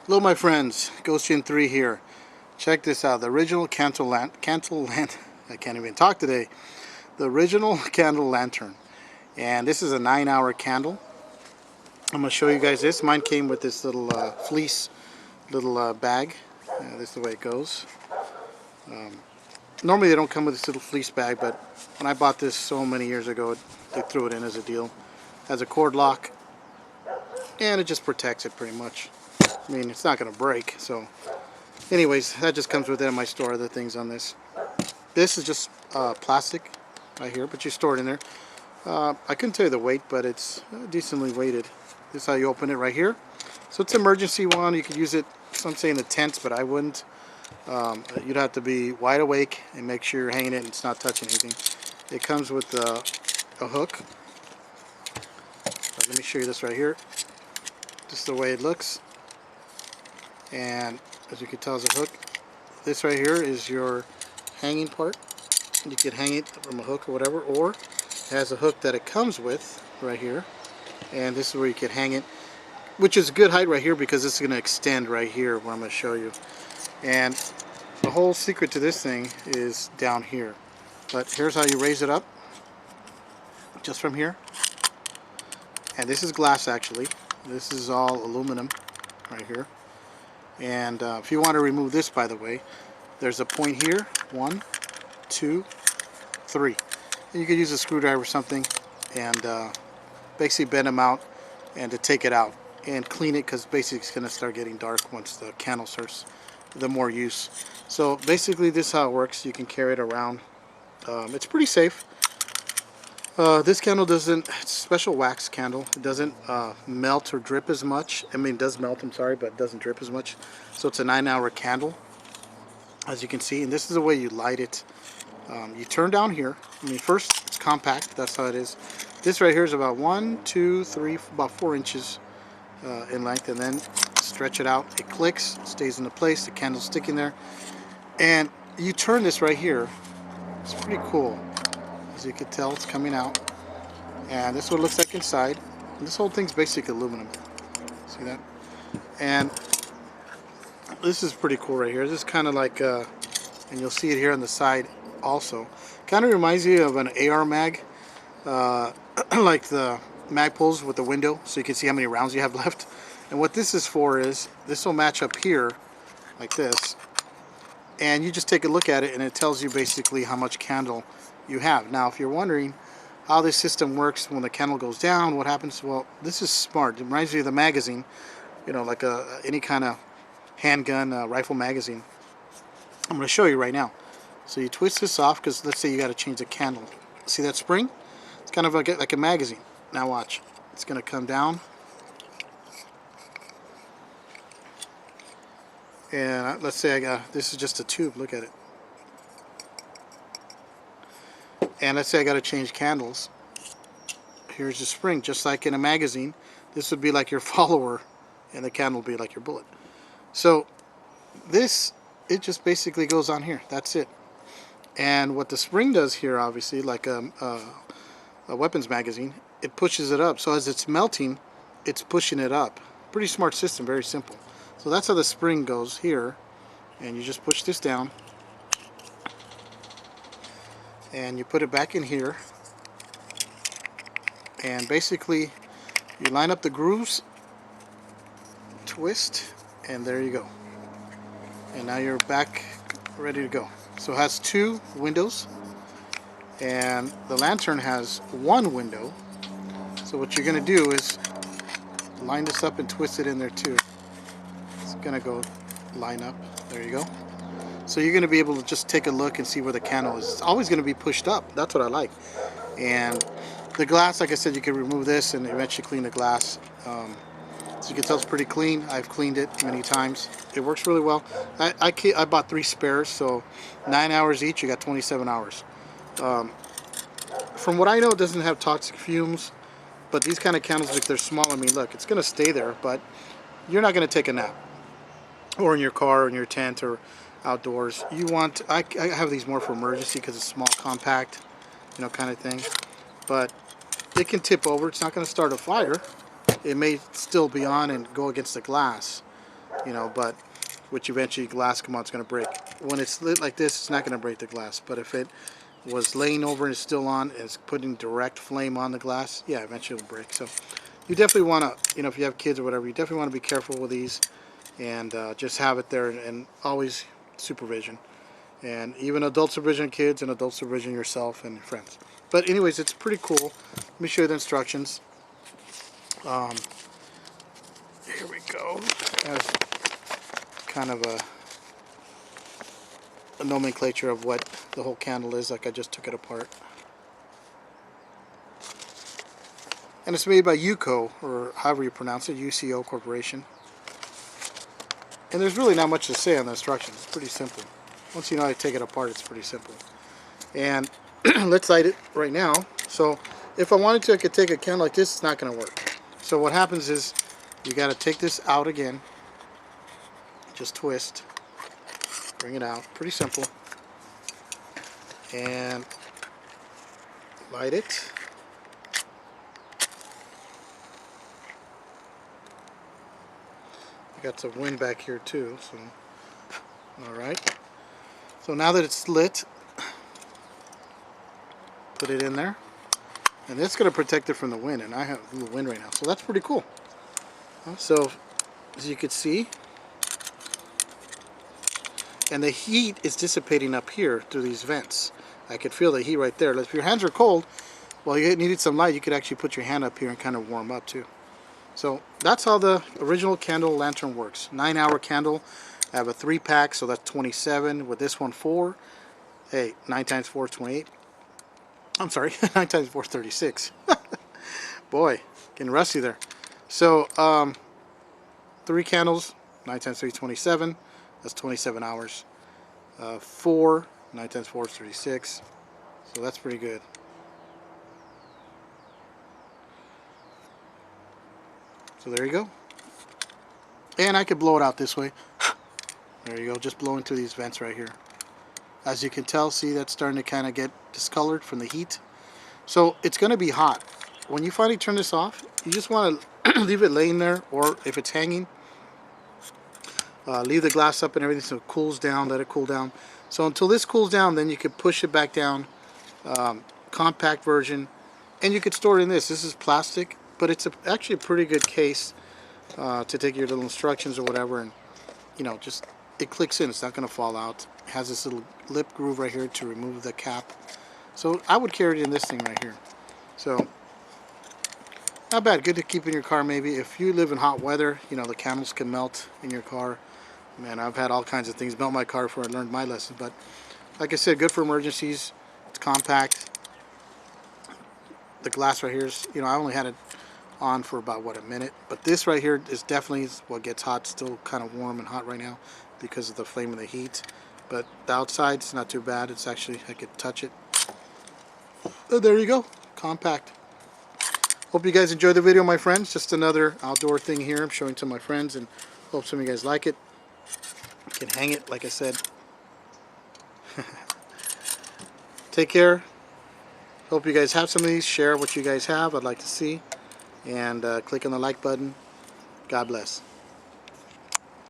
Hello my friends, Ghostian 3 here. Check this out, the original I can't even talk today. The original candle lantern. And this is a 9-hour candle. I'm going to show you guys this. Mine came with this little fleece little bag. This is the way it goes. Normally they don't come with this little fleece bag, but when I bought this so many years ago, they threw it in as a deal. It has a cord lock, and it just protects it pretty much. I mean, it's not going to break, so anyways, that just comes with it. I might store other things on this. This is just plastic right here, but you store it in there. I couldn't tell you the weight, but it's decently weighted. This is how you open it right here. So it's an emergency one. You could use it, some say in the tents, but I wouldn't. You'd have to be wide awake and make sure you're hanging it and it's not touching anything. It comes with a hook. Let me show you this right here. Just the way it looks. And as you can tell, it's a hook. This right here is your hanging part. You could hang it from a hook or whatever, or it has a hook that it comes with right here. And this is where you could hang it, which is a good height right here because this is going to extend right here where I'm going to show you. And the whole secret to this thing is down here. But here's how you raise it up, just from here. And this is glass actually. This is all aluminum right here. And if you want to remove this, by the way, there's a point here, 1, 2, 3. And you could use a screwdriver or something and basically bend them out and to take it out and clean it, because basically it's going to start getting dark once the candle starts the more use. So basically this is how it works. You can carry it around. It's pretty safe. This candle doesn't, it's a special wax candle. It doesn't melt or drip as much. I mean, it does melt, I'm sorry, but it doesn't drip as much. So it's a 9-hour candle, as you can see. And this is the way you light it. You turn down here. I mean, first it's compact, that's how it is. This right here is about 1, 2, 3, about 4 inches in length, and then stretch it out. It clicks, stays into place, the candle's sticking there. And you turn this right here. It's pretty cool. As you can tell, it's coming out. And this is what it looks like inside. And this whole thing's basically aluminum. See that? And this is pretty cool right here. This is kind of like, and you'll see it here on the side also. Kind of reminds you of an AR mag. Like the mag pulls with the window, so you can see how many rounds you have left. And what this is for is, this will match up here, like this. And you just take a look at it and it tells you basically how much candle you have. Now if you're wondering how this system works when the candle goes down, what happens, well, this is smart. It reminds me of the magazine, you know, like any kind of handgun rifle magazine. I'm going to show you right now. So you twist this off, because let's say you got to change the candle. See that spring? It's kind of like a magazine. Now watch, it's going to come down. And let's say this is just a tube, look at it. And let's say I got to change candles. Here's the spring, just like in a magazine. This would be like your follower, and the candle would be like your bullet. So this, it just basically goes on here. That's it. And what the spring does here, obviously, like a weapons magazine, it pushes it up. So as it's melting, it's pushing it up. Pretty smart system, very simple. So that's how the spring goes here. And you just push this down. And you put it back in here, and basically you line up the grooves, twist, and there you go. And now you're back ready to go. So it has 2 windows, and the lantern has 1 window. So what you're going to do is line this up and twist it in there too. It's going to go line up. There you go. So you're going to be able to just take a look and see where the candle is. It's always going to be pushed up. That's what I like. And the glass, like I said, you can remove this and eventually clean the glass. So you can tell it's pretty clean. I've cleaned it many times. It works really well. I bought 3 spares, so 9 hours each. You got 27 hours. From what I know, it doesn't have toxic fumes. But these kind of candles, if they're small, I mean, look, it's going to stay there, but you're not going to take a nap. Or in your car, or in your tent, or outdoors. You want, I have these more for emergency because it's small, compact, you know, kind of thing. But it can tip over. It's not going to start a fire. It may still be on and go against the glass. you know, but which eventually glass come out, it's going to break. When it's lit like this, it's not going to break the glass, but if it was laying over and is still on, and it's putting direct flame on the glass, yeah, eventually it'll break. So you definitely want to, you know, if you have kids or whatever, you definitely want to be careful with these, and just have it there, and always supervision, and even adult supervision kids and adult supervision yourself and your friends. But anyways, it's pretty cool. Let me show you the instructions. Here we go. As kind of a nomenclature of what the whole candle is, like I just took it apart. And it's made by Uco, or however you pronounce it, UCO Corporation. And there's really not much to say on the instructions. It's pretty simple. Once you know how to take it apart, it's pretty simple. And let's light it right now. So if I wanted to, I could take a candle like this. It's not going to work. So what happens is you got to take this out again. Just twist. Bring it out. Pretty simple. And light it. I got some wind back here too, so alright. So now that it's lit, put it in there. And it's going to protect it from the wind, and I have a little wind right now, so that's pretty cool. So as you can see, and the heat is dissipating up here through these vents. I could feel the heat right there. If your hands are cold, well, you needed some light, you could actually put your hand up here and kind of warm up too. So that's how the original candle lantern works. 9-hour candle. I have a 3-pack, so that's 27. With this one, 4. Hey, 9 times 4 is 28. I'm sorry, 9 times 4 is 36. Boy, getting rusty there. So 3 candles, 9 times 3 is 27. That's 27 hours. 4, 9 times 4 is 36. So that's pretty good. So there you go. And I could blow it out this way. There you go, just blowing through these vents right here. As you can tell, see, that's starting to kind of get discolored from the heat. So it's going to be hot. When you finally turn this off, you just want to leave it laying there, or if it's hanging, leave the glass up and everything so it cools down, let it cool down. So until this cools down, then you could push it back down, compact version, and you could store it in this. This is plastic, but it's actually a pretty good case to take your little instructions or whatever, and you know, just it clicks in. It's not going to fall out. It has this little lip groove right here to remove the cap. So I would carry it in this thing right here. So not bad. Good to keep in your car maybe. If you live in hot weather, you know, the candles can melt in your car. Man, I've had all kinds of things melt my car before I learned my lesson. But like I said, good for emergencies. It's compact. The glass right here is, you know, I only had it on for about, what, a minute. But this right here is definitely what gets hot. Still kind of warm and hot right now because of the flame of the heat. But the outside's not too bad. It's actually, I could touch it. Oh, there you go. Compact. Hope you guys enjoyed the video, my friends. Just another outdoor thing here I'm showing to my friends, and hope some of you guys like it. You can hang it, like I said. Take care. Hope you guys have some of these. Share what you guys have. I'd like to see. And click on the like button. God bless.